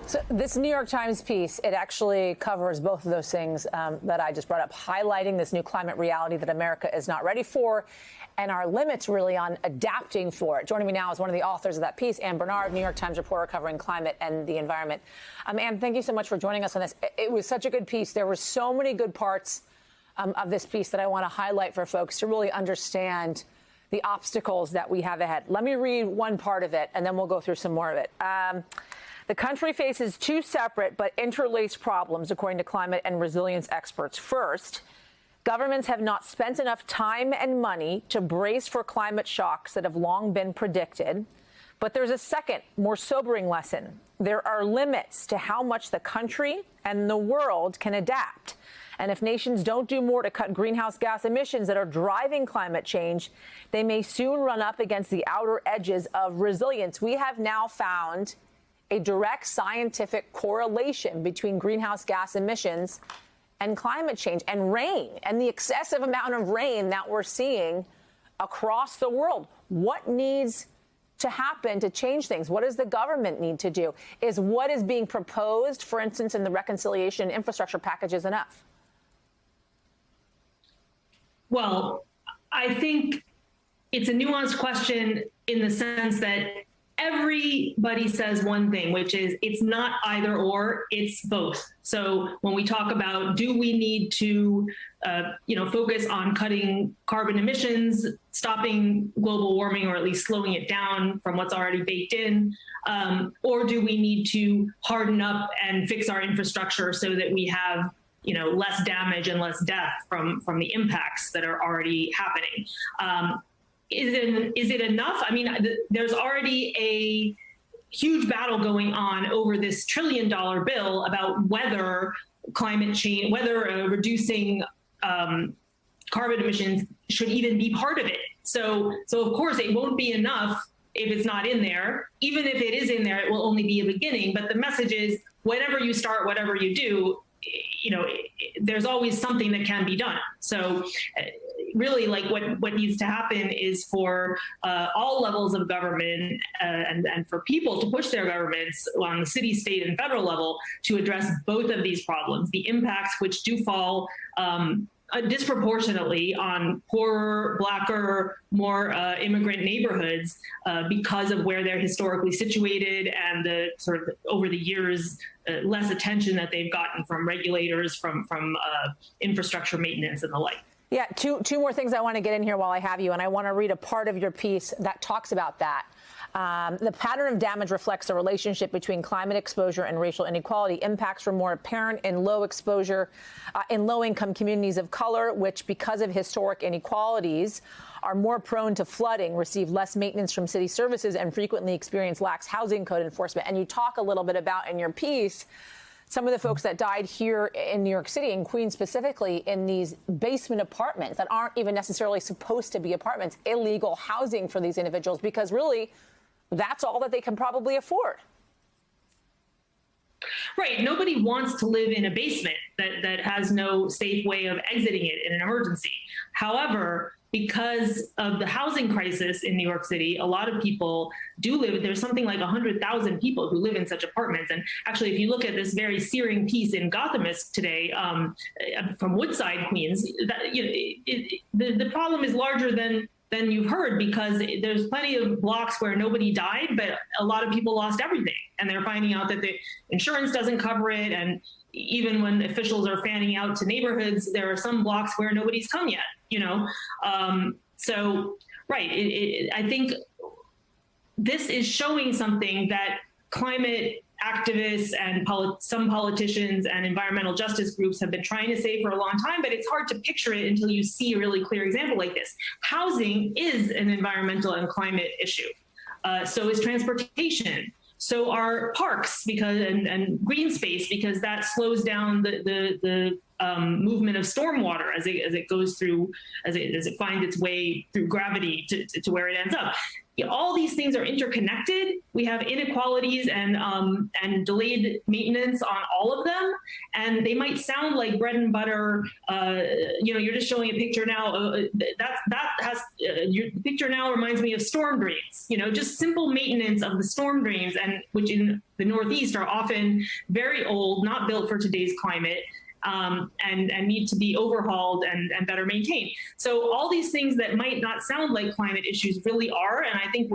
So this New York Times piece, it actually covers both of those things that I just brought up, highlighting this new climate reality that America is not ready for and our limits really on adapting for it. Joining me now is one of the authors of that piece, Ann Bernard, New York Times reporter covering climate and the environment. Ann, thank you so much for joining us on this. It was such a good piece. There were so many good parts of this piece that I want to highlight for folks to really understand the obstacles that we have ahead. Let me read one part of it, and then we'll go through some more of it. The country faces two separate but interlaced problems, according to climate and resilience experts. First, governments have not spent enough time and money to brace for climate shocks that have long been predicted. But there's a second, more sobering lesson. There are limits to how much the country and the world can adapt. And if nations don't do more to cut greenhouse gas emissions that are driving climate change, they may soon run up against the outer edges of resilience. We have now found a direct scientific correlation between greenhouse gas emissions and climate change and rain and the excessive amount of rain that we're seeing across the world. What needs to happen to change things? What does the government need to do? Is what is being proposed, for instance, in the reconciliation infrastructure packages, enough? Well, I think it's a nuanced question in the sense that everybody says one thing, which is it's not either or, it's both. So when we talk about, do we need to, focus on cutting carbon emissions, stopping global warming, or at least slowing it down from what's already baked in, or do we need to harden up and fix our infrastructure so that we have less damage and less death from the impacts that are already happening? Is it enough? I mean, there's already a huge battle going on over this $1 trillion bill about whether climate change, whether reducing carbon emissions should even be part of it. So of course, it won't be enough if it's not in there. Even if it is in there, it will only be a beginning. But the message is, whatever you start, whatever you do, there's always something that can be done. So really, like what needs to happen is for all levels of government and for people to push their governments on the city, state, and federal level to address both of these problems, the impacts which do fall disproportionately on poorer, blacker, more immigrant neighborhoods because of where they're historically situated and the sort of over the years less attention that they've gotten from regulators, from infrastructure maintenance and the like. Yeah, two more things I want to get in here while I have you, and I want to read a part of your piece that talks about that. The pattern of damage reflects the relationship between climate exposure and racial inequality. Impacts were more apparent in low exposure, in low-income communities of color, which, because of historic inequalities, are more prone to flooding, receive less maintenance from city services, and frequently experience lax housing code enforcement. And you talk a little bit about in your piece some of the folks that died here in New York City, in Queens specifically, in these basement apartments that aren't even necessarily supposed to be apartments, illegal housing for these individuals, because really that's all that they can probably afford. Right. Nobody wants to live in a basement that has no safe way of exiting it in an emergency. However, because of the housing crisis in New York City, a lot of people do live. There's something like 100,000 people who live in such apartments. And actually, if you look at this very searing piece in Gothamist today from Woodside, Queens, the problem is larger than you've heard, because there's plenty of blocks where nobody died, but a lot of people lost everything. And they're finding out that the insurance doesn't cover it. And even when officials are fanning out to neighborhoods, there are some blocks where nobody's come yet, So, right, I think this is showing something that climate activists and some politicians and environmental justice groups have been trying to say for a long time, but it's hard to picture it until you see a really clear example like this. Housing is an environmental and climate issue. So is transportation. So are parks and green space, because that slows down the movement of stormwater as it goes through, as it finds its way through gravity to where it ends up. All these things are interconnected. We have inequalities and delayed maintenance on all of them, and they might sound like bread and butter. You're just showing a picture now. Your picture now reminds me of storm drains. Just simple maintenance of the storm drains, and which in the Northeast are often very old, not built for today's climate. And need to be overhauled and better maintained. So all these things that might not sound like climate issues really are, and I think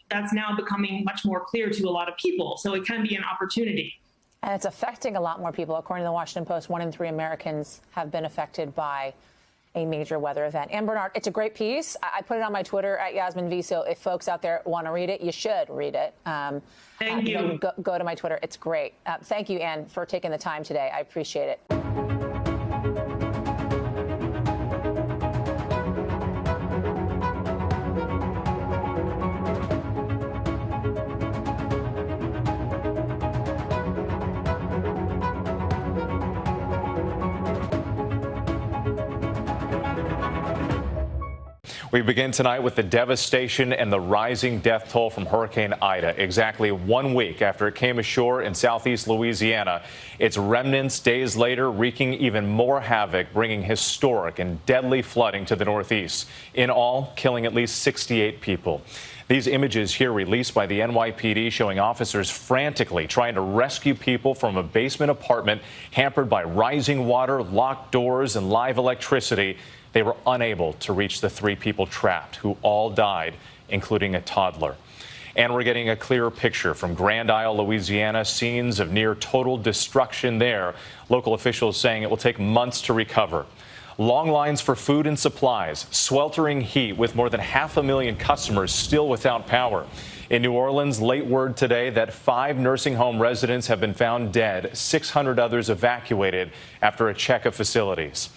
that's now becoming much more clear to a lot of people. So it can be an opportunity. And it's affecting a lot more people. According to the Washington Post, 1 in 3 Americans have been affected by a major weather event. And Bernard, it's a great piece. I put it on my Twitter at Yasmin V. So if folks out there want to read it, you should read it. Thank you. Go to my Twitter. It's great. Thank you, Anne, for taking the time today. I appreciate it. We begin tonight with the devastation and the rising death toll from Hurricane Ida. Exactly 1 week after it came ashore in southeast Louisiana, its remnants days later wreaking even more havoc, bringing historic and deadly flooding to the Northeast. In all, killing at least 68 people. These images here released by the NYPD showing officers frantically trying to rescue people from a basement apartment hampered by rising water, locked doors, and live electricity. They were unable to reach the 3 people trapped, who all died, including a toddler. And we're getting a clearer picture from Grand Isle, Louisiana, scenes of near total destruction there. Local officials saying it will take months to recover. Long lines for food and supplies, sweltering heat with more than 500,000 customers still without power. In New Orleans, late word today that 5 nursing home residents have been found dead, 600 others evacuated after a check of facilities.